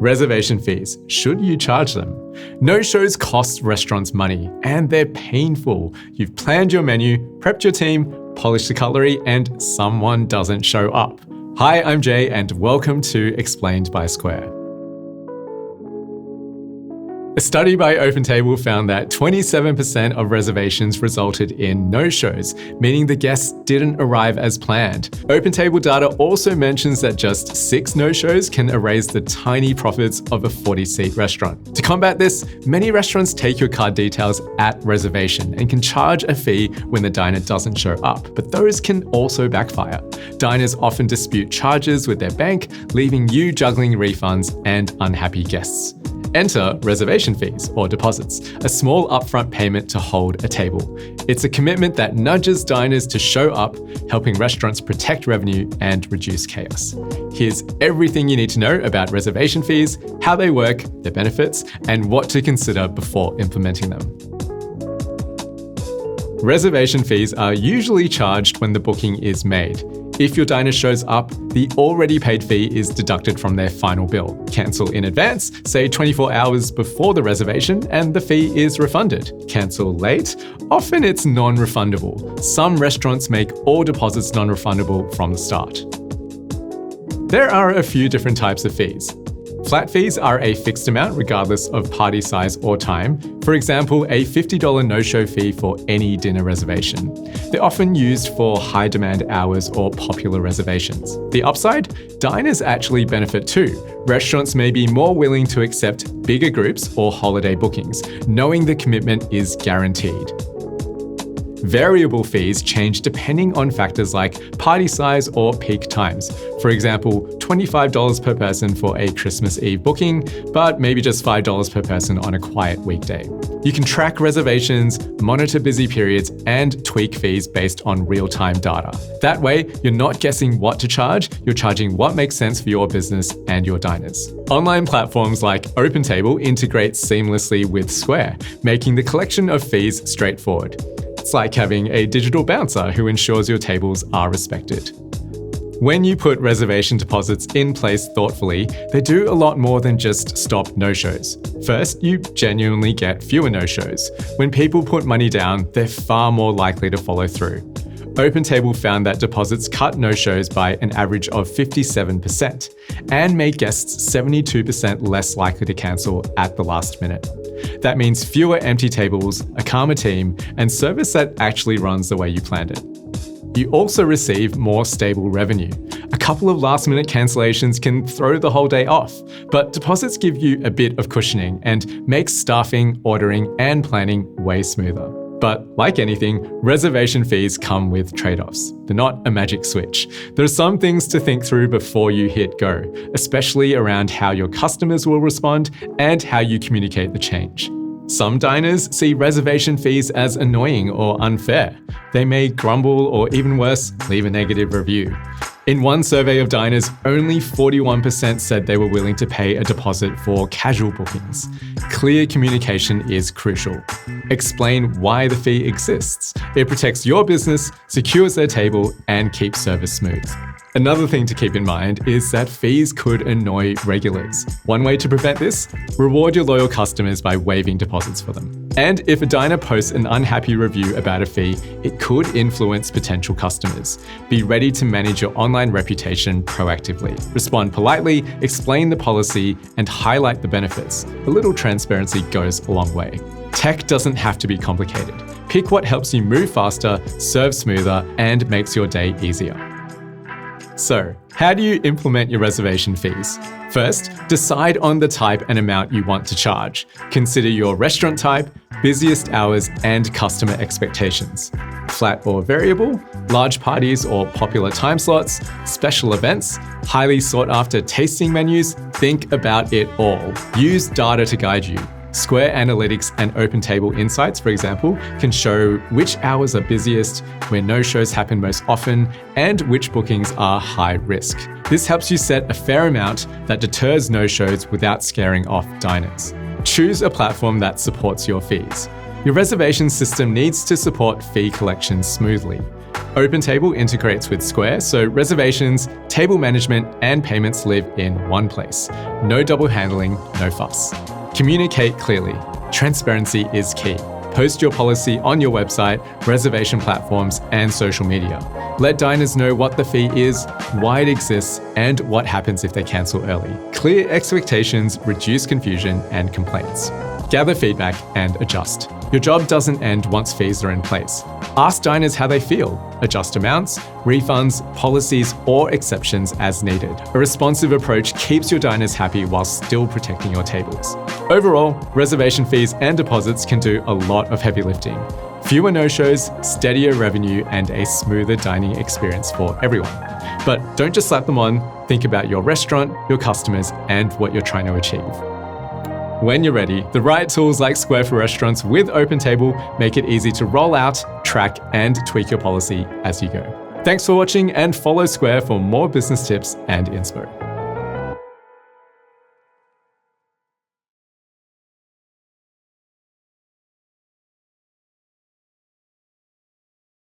Reservation fees. Should you charge them? No-shows cost restaurants money, and they're painful. You've planned your menu, prepped your team, polished the cutlery, and someone doesn't show up. Hi, I'm Jay, and welcome to Explained by Square. A study by OpenTable found that 27% of reservations resulted in no-shows, meaning the guests didn't arrive as planned. OpenTable data also mentions that just 6 no-shows can erase the tiny profits of a 40-seat restaurant. To combat this, many restaurants take your card details at reservation and can charge a fee when the diner doesn't show up, but those can also backfire. Diners often dispute charges with their bank, leaving you juggling refunds and unhappy guests. Enter reservation fees, or deposits, a small upfront payment to hold a table. It's a commitment that nudges diners to show up, helping restaurants protect revenue and reduce chaos. Here's everything you need to know about reservation fees, how they work, their benefits, and what to consider before implementing them. Reservation fees are usually charged when the booking is made. If your diner shows up, the already paid fee is deducted from their final bill. Cancel in advance, say 24 hours before the reservation, and the fee is refunded. Cancel late, often it's non-refundable. Some restaurants make all deposits non-refundable from the start. There are a few different types of fees. Flat fees are a fixed amount regardless of party size or time. For example, a $50 no-show fee for any dinner reservation. They're often used for high-demand hours or popular reservations. The upside? Diners actually benefit too. Restaurants may be more willing to accept bigger groups or holiday bookings, knowing the commitment is guaranteed. Variable fees change depending on factors like party size or peak times. For example, $25 per person for a Christmas Eve booking, but maybe just $5 per person on a quiet weekday. You can track reservations, monitor busy periods, and tweak fees based on real-time data. That way, you're not guessing what to charge, you're charging what makes sense for your business and your diners. Online platforms like OpenTable integrate seamlessly with Square, making the collection of fees straightforward. It's like having a digital bouncer who ensures your tables are respected. When you put reservation deposits in place thoughtfully, they do a lot more than just stop no-shows. First, you genuinely get fewer no-shows. When people put money down, they're far more likely to follow through. OpenTable found that deposits cut no-shows by an average of 57% and made guests 72% less likely to cancel at the last minute. That means fewer empty tables, a calmer team, and service that actually runs the way you planned it. You also receive more stable revenue. A couple of last-minute cancellations can throw the whole day off, but deposits give you a bit of cushioning and make staffing, ordering, and planning way smoother. But like anything, reservation fees come with trade-offs. They're not a magic switch. There are some things to think through before you hit go, especially around how your customers will respond and how you communicate the change. Some diners see reservation fees as annoying or unfair. They may grumble or, even worse, leave a negative review. In one survey of diners, only 41% said they were willing to pay a deposit for casual bookings. Clear communication is crucial. Explain why the fee exists. It protects your business, secures their table, and keeps service smooth. Another thing to keep in mind is that fees could annoy regulars. One way to prevent this? Reward your loyal customers by waiving deposits for them. And if a diner posts an unhappy review about a fee, it could influence potential customers. Be ready to manage your online reputation proactively. Respond politely, explain the policy, and highlight the benefits. A little transparency goes a long way. Tech doesn't have to be complicated. Pick what helps you move faster, serve smoother, and makes your day easier. So, how do you implement your reservation fees? First, decide on the type and amount you want to charge. Consider your restaurant type, busiest hours, and customer expectations. Flat or variable, large parties or popular time slots, special events, highly sought after tasting menus, think about it all. Use data to guide you. Square Analytics and OpenTable Insights, for example, can show which hours are busiest, where no-shows happen most often, and which bookings are high risk. This helps you set a fair amount that deters no-shows without scaring off diners. Choose a platform that supports your fees. Your reservation system needs to support fee collections smoothly. OpenTable integrates with Square, so reservations, table management, and payments live in one place. No double handling, no fuss. Communicate clearly. Transparency is key. Post your policy on your website, reservation platforms, and social media. Let diners know what the fee is, why it exists, and what happens if they cancel early. Clear expectations reduce confusion and complaints. Gather feedback and adjust. Your job doesn't end once fees are in place. Ask diners how they feel. Adjust amounts, refunds, policies, or exceptions as needed. A responsive approach keeps your diners happy while still protecting your tables. Overall, reservation fees and deposits can do a lot of heavy lifting. Fewer no-shows, steadier revenue, and a smoother dining experience for everyone. But don't just slap them on, think about your restaurant, your customers, and what you're trying to achieve. When you're ready, the right tools like Square for Restaurants with OpenTable make it easy to roll out, track, and tweak your policy as you go. Thanks for watching, and follow Square for more business tips and inspo.